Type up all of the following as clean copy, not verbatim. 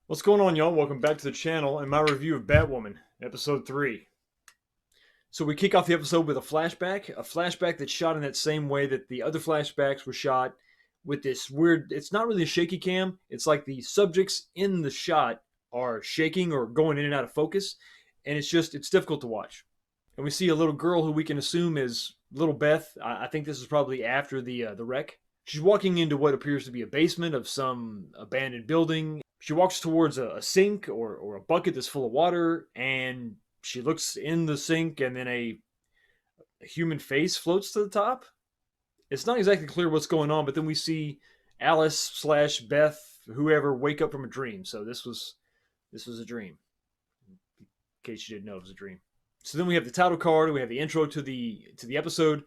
What's going on, y'all? Welcome back to the channel and my review of Batwoman, episode 3. So we kick off the episode with a flashback that's shot in that same way that the other flashbacks were shot, with this weird, it's not really a shaky cam, it's like the subjects in the shot are shaking or going in and out of focus, and it's difficult to watch. And we see a little girl who we can assume is little Beth. I think this is probably after the wreck. She's walking into what appears to be a basement of some abandoned building. She walks towards a sink or a bucket that's full of water, and she looks in the sink, and then a human face floats to the top. It's not exactly clear what's going on, but then we see Alice slash Beth, whoever, wake up from a dream. So this was a dream. In case you didn't know, it was a dream. So then we have the title card. We have the intro to the episode.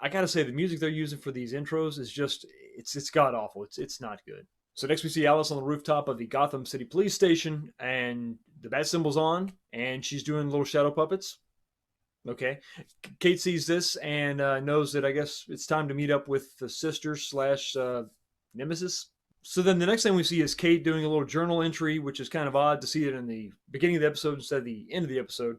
I gotta say, the music they're using for these intros is just it's god awful. It's not good. So next we see Alice on the rooftop of the Gotham City Police Station, and the bat symbol's on, and she's doing little shadow puppets. Okay, Kate sees this and knows that I guess it's time to meet up with the sister slash nemesis. So then the next thing we see is Kate doing a little journal entry, which is kind of odd to see it in the beginning of the episode instead of the end of the episode.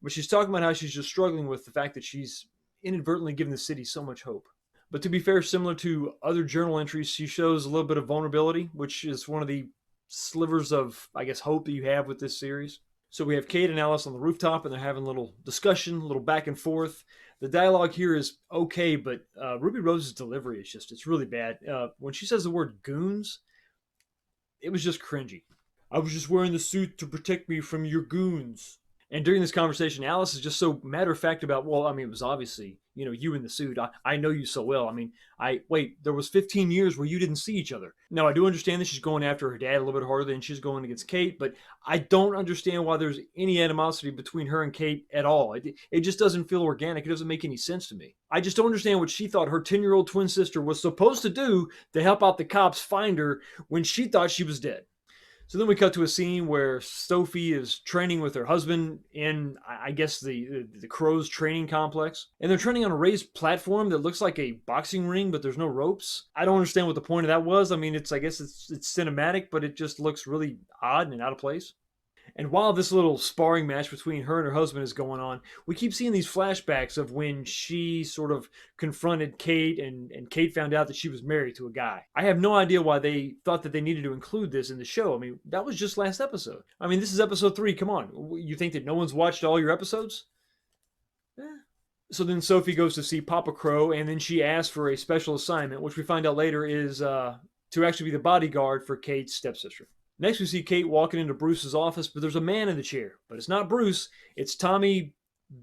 But she's talking about how she's just struggling with the fact that she's inadvertently given the city so much hope. But to be fair, similar to other journal entries, she shows a little bit of vulnerability, which is one of the slivers of, I guess, hope that you have with this series. So we have Kate and Alice on the rooftop, and they're having a little discussion, a little back and forth. The dialogue here is okay, but Ruby Rose's delivery is it's really bad. When she says the word goons, it was just cringy. I was just wearing the suit to protect me from your goons. And during this conversation, Alice is just so matter of fact about, well, I mean, it was obviously, you in the suit. I know you so well. I mean, there was 15 years where you didn't see each other. Now, I do understand that she's going after her dad a little bit harder than she's going against Kate, but I don't understand why there's any animosity between her and Kate at all. It just doesn't feel organic. It doesn't make any sense to me. I just don't understand what she thought her 10-year-old twin sister was supposed to do to help out the cops find her when she thought she was dead. So then we cut to a scene where Sophie is training with her husband in, I guess, the Crow's training complex. And they're training on a raised platform that looks like a boxing ring, but there's no ropes. I don't understand what the point of that was. I mean, I guess it's cinematic, but it just looks really odd and out of place. And while this little sparring match between her and her husband is going on, we keep seeing these flashbacks of when she sort of confronted Kate, and Kate found out that she was married to a guy. I have no idea why they thought that they needed to include this in the show. I mean, that was just last episode. I mean, this is episode 3. Come on. You think that no one's watched all your episodes? Eh. So then Sophie goes to see Papa Crow, and then she asks for a special assignment, which we find out later is to actually be the bodyguard for Kate's stepsister. Next, we see Kate walking into Bruce's office, but there's a man in the chair. But it's not Bruce, it's Tommy,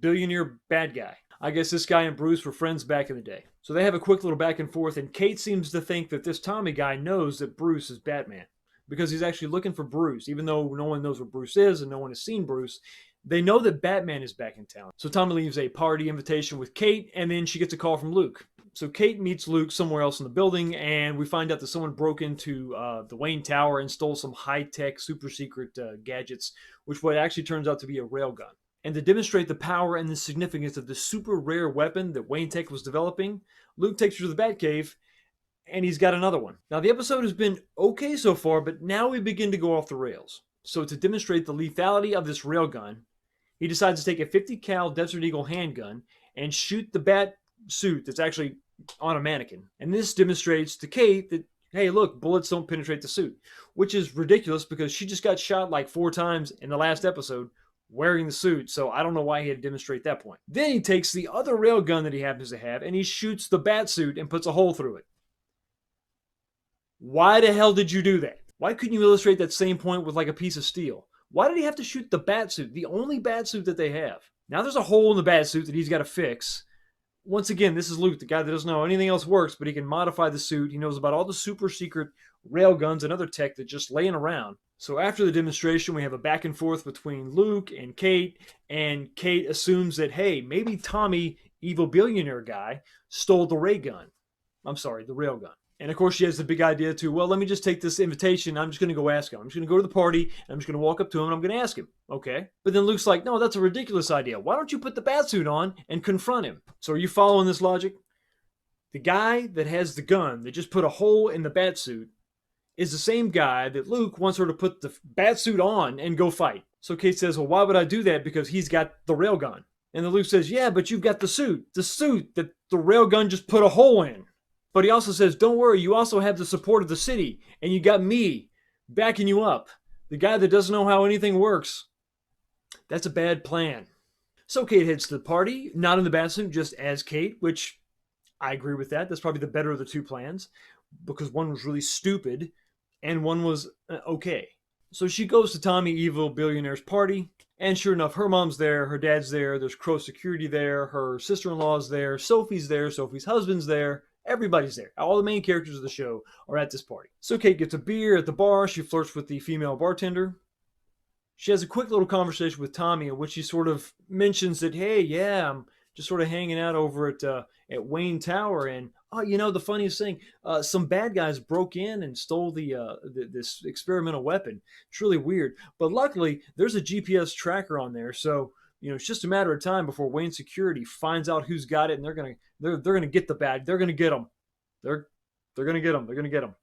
billionaire bad guy. I guess this guy and Bruce were friends back in the day. So they have a quick little back and forth, and Kate seems to think that this Tommy guy knows that Bruce is Batman, because he's actually looking for Bruce, even though no one knows where Bruce is and no one has seen Bruce. They know that Batman is back in town. So Tommy leaves a party invitation with Kate, and then she gets a call from Luke. So Kate meets Luke somewhere else in the building, and we find out that someone broke into the Wayne Tower and stole some high-tech, super-secret gadgets, which what actually turns out to be a railgun. And to demonstrate the power and the significance of the super rare weapon that Wayne Tech was developing, Luke takes her to the Batcave, and he's got another one. Now, the episode has been okay so far, but now we begin to go off the rails. So to demonstrate the lethality of this railgun, he decides to take a 50 cal Desert Eagle handgun and shoot the bat suit that's actually on a mannequin. And this demonstrates to Kate that, hey, look, bullets don't penetrate the suit, which is ridiculous because she just got shot like 4 times in the last episode wearing the suit, so I don't know why he had to demonstrate that point. Then he takes the other railgun that he happens to have and he shoots the bat suit and puts a hole through it. Why the hell did you do that? Why couldn't you illustrate that same point with like a piece of steel? Why did he have to shoot the bat suit, the only bat suit that they have? Now there's a hole in the bat suit that he's got to fix. Once again, this is Luke, the guy that doesn't know anything else works, but he can modify the suit. He knows about all the super secret railguns and other tech that just laying around. So after the demonstration, we have a back and forth between Luke and Kate assumes that, hey, maybe Tommy, evil billionaire guy, stole the ray gun. I'm sorry, the railgun. And of course, she has the big idea too. Well, let me just take this invitation. I'm just going to go ask him. I'm just going to go to the party, and I'm just going to walk up to him, and I'm going to ask him. Okay. But then Luke's like, no, that's a ridiculous idea. Why don't you put the batsuit on and confront him? So are you following this logic? The guy that has the gun that just put a hole in the batsuit is the same guy that Luke wants her to put the bat suit on and go fight. So Kate says, well, why would I do that? Because he's got the railgun. And then Luke says, yeah, but you've got the suit that the railgun just put a hole in. But he also says, don't worry, you also have the support of the city, and you got me backing you up. The guy that doesn't know how anything works. That's a bad plan. So Kate heads to the party, not in the batsuit, just as Kate, which I agree with that. That's probably the better of the two plans, because one was really stupid and one was okay. So she goes to Tommy Evil Billionaire's party, and sure enough, her mom's there, her dad's there, there's Crow security there, her sister-in-law's there, Sophie's husband's there, everybody's there. All the main characters of the show are at this party. So Kate gets a beer at the bar, she flirts with the female bartender. She has a quick little conversation with Tommy in which she sort of mentions that, hey, yeah, I'm just sort of hanging out over at Wayne Tower, and oh, you know, the funniest thing, some bad guys broke in and stole this experimental weapon. It's really weird, but luckily there's a GPS tracker on there, so you know it's just a matter of time before Wayne Security finds out who's got it, and they're gonna get the bad, they're gonna get them, they're gonna get them, they're gonna get them.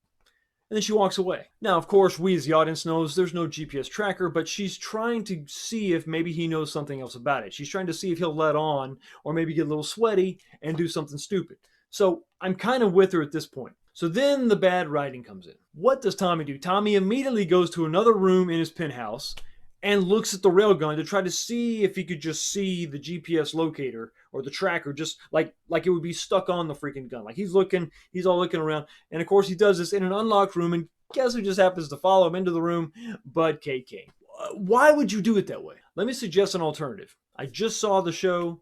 And then she walks away. Now, of course, we as the audience knows there's no GPS tracker, but she's trying to see if maybe he knows something else about it. She's trying to see if he'll let on or maybe get a little sweaty and do something stupid. So I'm kind of with her at this point. So then the bad writing comes in. What does Tommy do? Tommy immediately goes to another room in his penthouse and looks at the railgun to try to see if he could just see the GPS locator or the tracker, just like it would be stuck on the freaking gun. Like he's all looking around. And of course he does this in an unlocked room, and guess who just happens to follow him into the room? But KK. Why would you do it that way? Let me suggest an alternative. I just saw the show.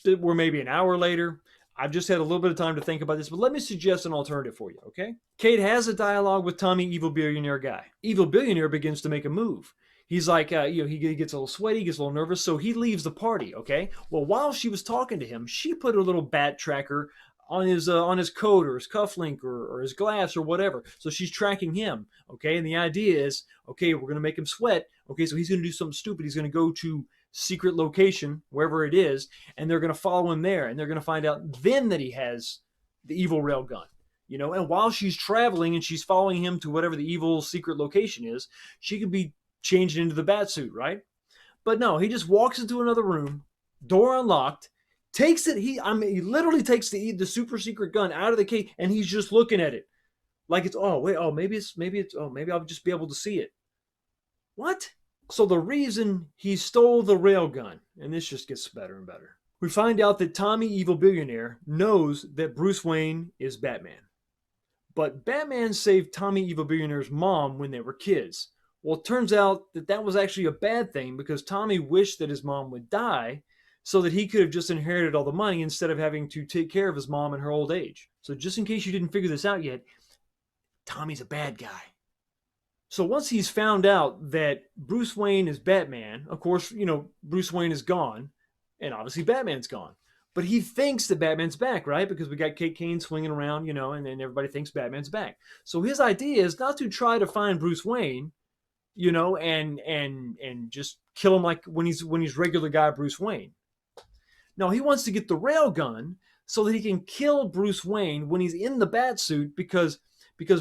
We're maybe an hour later. I've just had a little bit of time to think about this, but let me suggest an alternative for you, okay? Kate has a dialogue with Tommy, Evil Billionaire guy. Evil Billionaire begins to make a move. He's like, he gets a little sweaty, gets a little nervous, so he leaves the party, okay? Well, while she was talking to him, she put a little bat tracker on his coat or his cufflink or his glass or whatever. So she's tracking him, okay? And the idea is, okay, we're going to make him sweat, okay? So he's going to do something stupid. He's going to go to secret location, wherever it is, and they're going to follow him there, and they're going to find out then that he has the evil railgun. You know, and while she's traveling and she's following him to whatever the evil secret location is, she could be changed into the bat suit, right? But no, he just walks into another room, door unlocked, takes it. He literally takes the super secret gun out of the case, and he's just looking at it like it's maybe I'll just be able to see it. What? So the reason he stole the railgun, and this just gets better and better. We find out that Tommy Evil Billionaire knows that Bruce Wayne is Batman. But Batman saved Tommy Evil Billionaire's mom when they were kids. Well, it turns out that was actually a bad thing because Tommy wished that his mom would die so that he could have just inherited all the money instead of having to take care of his mom in her old age. So just in case you didn't figure this out yet, Tommy's a bad guy. So once he's found out that Bruce Wayne is Batman, of course, you know, Bruce Wayne is gone, and obviously Batman's gone. But he thinks that Batman's back, right? Because we got Kate Kane swinging around, you know, and then everybody thinks Batman's back. So his idea is not to try to find Bruce Wayne, you know, and just kill him like when he's regular guy Bruce Wayne. No, he wants to get the railgun so that he can kill Bruce Wayne when he's in the Batsuit because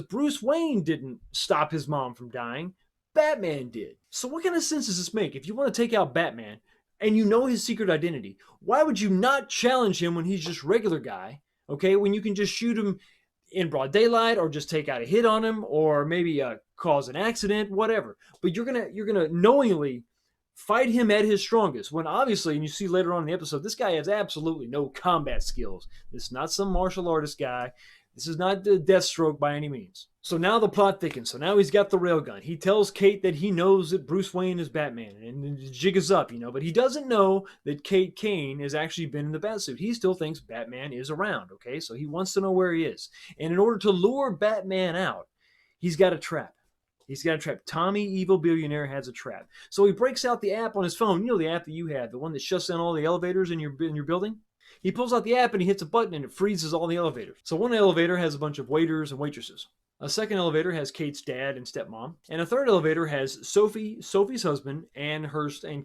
Bruce Wayne didn't stop his mom from dying. Batman did. So what kind of sense does this make? If you want to take out Batman and you know his secret identity, why would you not challenge him when he's just regular guy, okay? When you can just shoot him in broad daylight or just take out a hit on him or maybe cause an accident, whatever. But you're gonna knowingly fight him at his strongest when obviously, and you see later on in the episode, this guy has absolutely no combat skills. This is not some martial artist guy. This is not the Deathstroke by any means. So now the plot thickens. So now he's got the railgun. He tells Kate that he knows that Bruce Wayne is Batman, and the jig is up, you know. But he doesn't know that Kate Kane has actually been in the Batsuit. He still thinks Batman is around, okay? So he wants to know where he is. And in order to lure Batman out, he's got a trap. He's got a trap. Tommy Evil Billionaire has a trap. So he breaks out the app on his phone. You know the app that you have, the one that shuts down all the elevators in your building? He pulls out the app and he hits a button and it freezes all the elevators. So one elevator has a bunch of waiters and waitresses. A second elevator has Kate's dad and stepmom. And a third elevator has Sophie's husband, and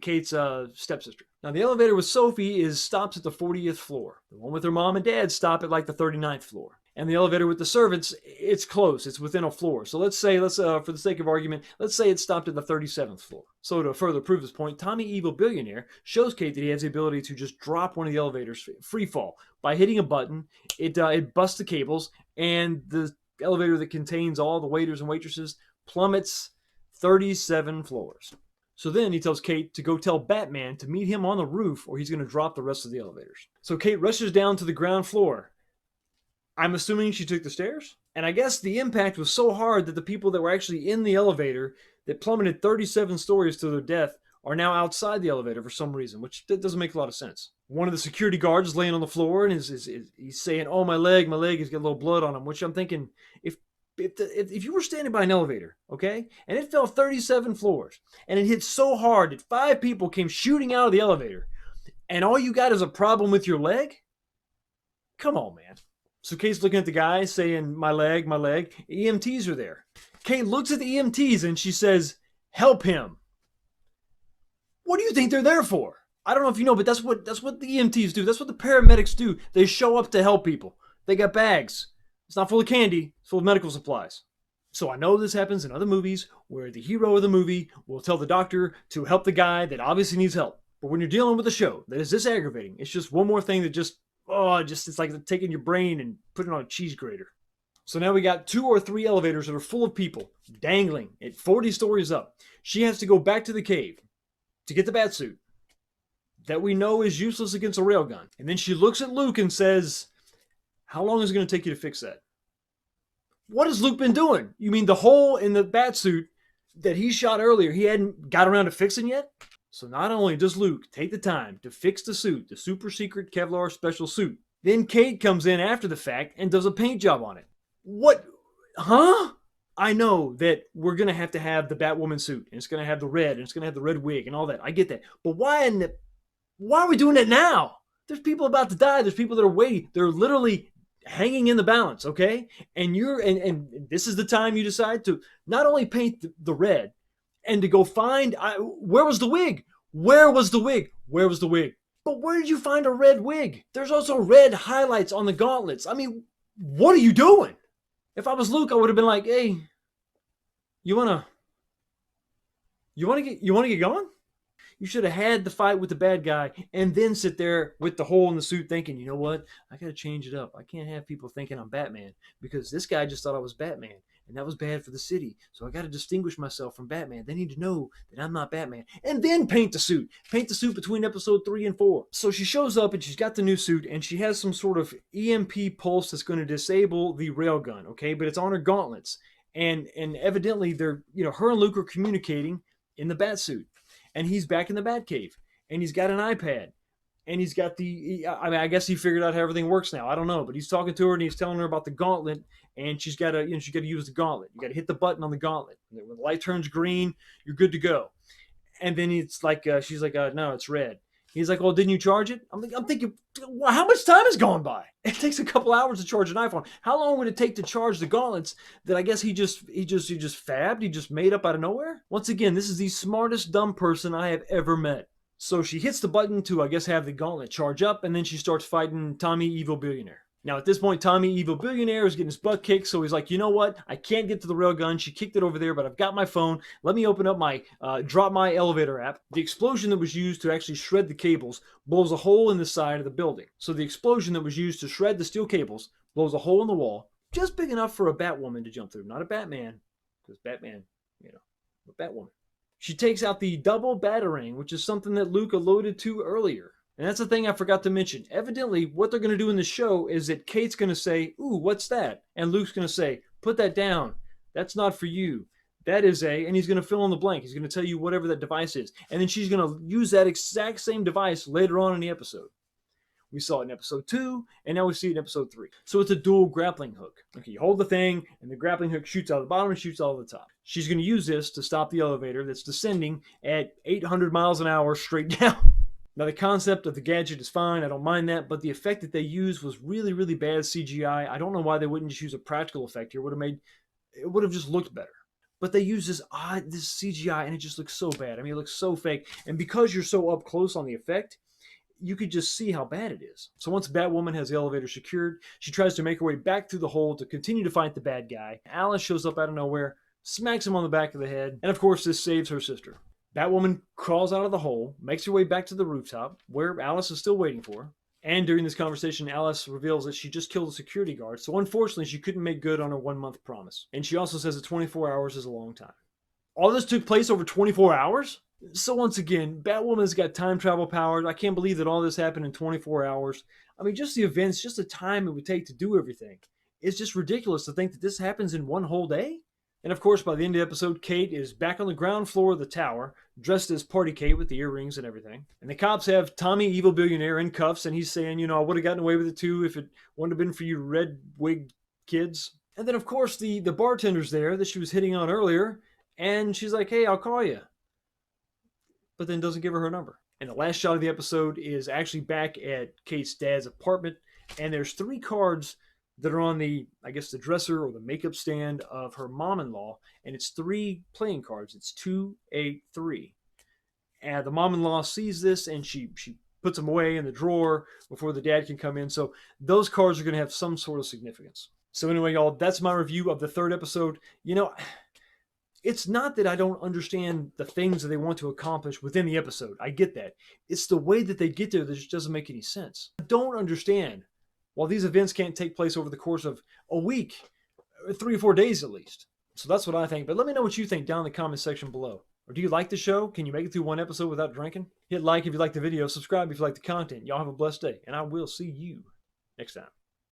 Kate's stepsister. Now the elevator with Sophie stops at the 40th floor. The one with her mom and dad stop at like the 39th floor. And the elevator with the servants, it's close. It's within a floor. So let's for the sake of argument, let's say it stopped at the 37th floor. So to further prove this point, Tommy Evil Billionaire shows Kate that he has the ability to just drop one of the elevators free fall by hitting a button. It busts the cables, and the elevator that contains all the waiters and waitresses plummets 37 floors. So then he tells Kate to go tell Batman to meet him on the roof, or he's going to drop the rest of the elevators. So Kate rushes down to the ground floor. I'm assuming she took the stairs. And I guess the impact was so hard that the people that were actually in the elevator that plummeted 37 stories to their death are now outside the elevator for some reason, which doesn't make a lot of sense. One of the security guards is laying on the floor and he's saying, "Oh, my leg has got a little blood on him," which I'm thinking, if you were standing by an elevator, okay, and it fell 37 floors, and it hit so hard that 5 people came shooting out of the elevator, and all you got is a problem with your leg? Come on, man. So Kate's looking at the guy saying, my leg. EMTs are there. Kate looks at the EMTs and she says, "Help him." What do you think they're there for? I don't know if you know, but that's what the EMTs do. That's what the paramedics do. They show up to help people. They got bags. It's not full of candy. It's full of medical supplies. So I know this happens in other movies where the hero of the movie will tell the doctor to help the guy that obviously needs help. But when you're dealing with a show that is this aggravating, it's just one more thing that it's like taking your brain and putting it on a cheese grater. So now we got 2 or 3 elevators that are full of people dangling at 40 stories up. She has to go back to the cave to get the batsuit that we know is useless against a railgun. And then she looks at Luke and says, "How long is it going to take you to fix that?" What has Luke been doing? You mean the hole in the batsuit that he shot earlier, he hadn't got around to fixing yet? So not only does Luke take the time to fix the suit, the super secret Kevlar special suit, then Kate comes in after the fact and does a paint job on it. What? Huh? I know that we're going to have the Batwoman suit, and it's going to have the red, and it's going to have the red wig and all that. I get that. But why are we doing it now? There's people about to die. There's people that are waiting. They're literally hanging in the balance, okay? And this is the time you decide to not only paint the red and to go find, where was the wig? Where was the wig? Where was the wig? But where did you find a red wig? There's also red highlights on the gauntlets. I mean, what are you doing? If I was Luke, I would have been like, "Hey, you wanna get going?" You should have had the fight with the bad guy and then sit there with the hole in the suit thinking, "You know what? I got to change it up. I can't have people thinking I'm Batman because this guy just thought I was Batman, and that was bad for the city. So I got to distinguish myself from Batman. They need to know that I'm not Batman." And then paint the suit. Paint the suit between episode 3 and 4. So she shows up and she's got the new suit and she has some sort of EMP pulse that's going to disable the railgun, okay? But it's on her gauntlets. And evidently they're, her and Luke are communicating in the bat suit. And he's back in the Batcave, and he's got an iPad, and he's got I guess he figured out how everything works now. I don't know, but he's talking to her and he's telling her about the gauntlet, and she's got to use the gauntlet. You got to hit the button on the gauntlet. When the light turns green, you're good to go. And then it's like, she's like, "No, it's red." He's like, "Well, didn't you charge it?" I'm thinking, well, how much time has gone by? It takes a couple hours to charge an iPhone. How long would it take to charge the gauntlets that I guess he just fabbed? He just made up out of nowhere? Once again, this is the smartest dumb person I have ever met. So she hits the button to, I guess, have the gauntlet charge up, and then she starts fighting Tommy Evil Billionaire. Now, at this point, Tommy Evil Billionaire is getting his butt kicked, so he's like, "You know what? I can't get to the railgun. She kicked it over there, but I've got my phone. Let me open up my Drop My Elevator app." The explosion that was used to actually shred the cables blows a hole in the side of the building. So the explosion that was used to shred the steel cables blows a hole in the wall, just big enough for a Batwoman to jump through. Not a Batman, because Batman, but Batwoman. She takes out the double batarang, which is something that Luke alluded to earlier. And that's the thing I forgot to mention. Evidently, what they're going to do in the show is that Kate's going to say, "Ooh, what's that?" And Luke's going to say, "Put that down. That's not for you. That is a," and he's going to fill in the blank. He's going to tell you whatever that device is. And then she's going to use that exact same device later on in the episode. We saw it in episode 2, and now we see it in episode 3. So it's a dual grappling hook. Okay, you hold the thing, and the grappling hook shoots out of the bottom and shoots out of the top. She's going to use this to stop the elevator that's descending at 800 miles an hour straight down. Now, the concept of the gadget is fine. I don't mind that. But the effect that they used was really, really bad CGI. I don't know why they wouldn't just use a practical effect here. It would have just looked better. But they use this CGI, and it just looks so bad. I mean, it looks so fake. And because you're so up close on the effect, you could just see how bad it is. So once Batwoman has the elevator secured, she tries to make her way back through the hole to continue to fight the bad guy. Alice shows up out of nowhere, smacks him on the back of the head, and of course this saves her sister. Batwoman crawls out of the hole, makes her way back to the rooftop, where Alice is still waiting for her. And during this conversation, Alice reveals that she just killed a security guard, so unfortunately she couldn't make good on her 1-month promise. And she also says that 24 hours is a long time. All this took place over 24 hours? So once again, Batwoman's got time travel powers. I can't believe that all this happened in 24 hours. I mean, just the events, just the time it would take to do everything. It's just ridiculous to think that this happens in one whole day. And of course, by the end of the episode, Kate is back on the ground floor of the tower, dressed as Party Kate with the earrings and everything. And the cops have Tommy, evil billionaire, in cuffs, and he's saying, I would have gotten away with it too if it wouldn't have been for you red wig kids. And then, of course, the bartender's there that she was hitting on earlier, and she's like, hey, I'll call you. But then doesn't give her number. And the last shot of the episode is actually back at Kate's dad's apartment, and there's 3 cards that are on the dresser or the makeup stand of her mom-in-law, and it's 3 playing cards. It's 2, 8, 3. And the mom-in-law sees this, and she puts them away in the drawer before the dad can come in. So those cards are going to have some sort of significance. So anyway, y'all, that's my review of the 3rd episode. It's not that I don't understand the things that they want to accomplish within the episode. I get that. It's the way that they get there that just doesn't make any sense. I don't understand why these events can't take place over the course of a week, 3 or 4 days at least. So that's what I think. But let me know what you think down in the comment section below. Or do you like the show? Can you make it through 1 episode without drinking? Hit like if you like the video. Subscribe if you like the content. Y'all have a blessed day. And I will see you next time.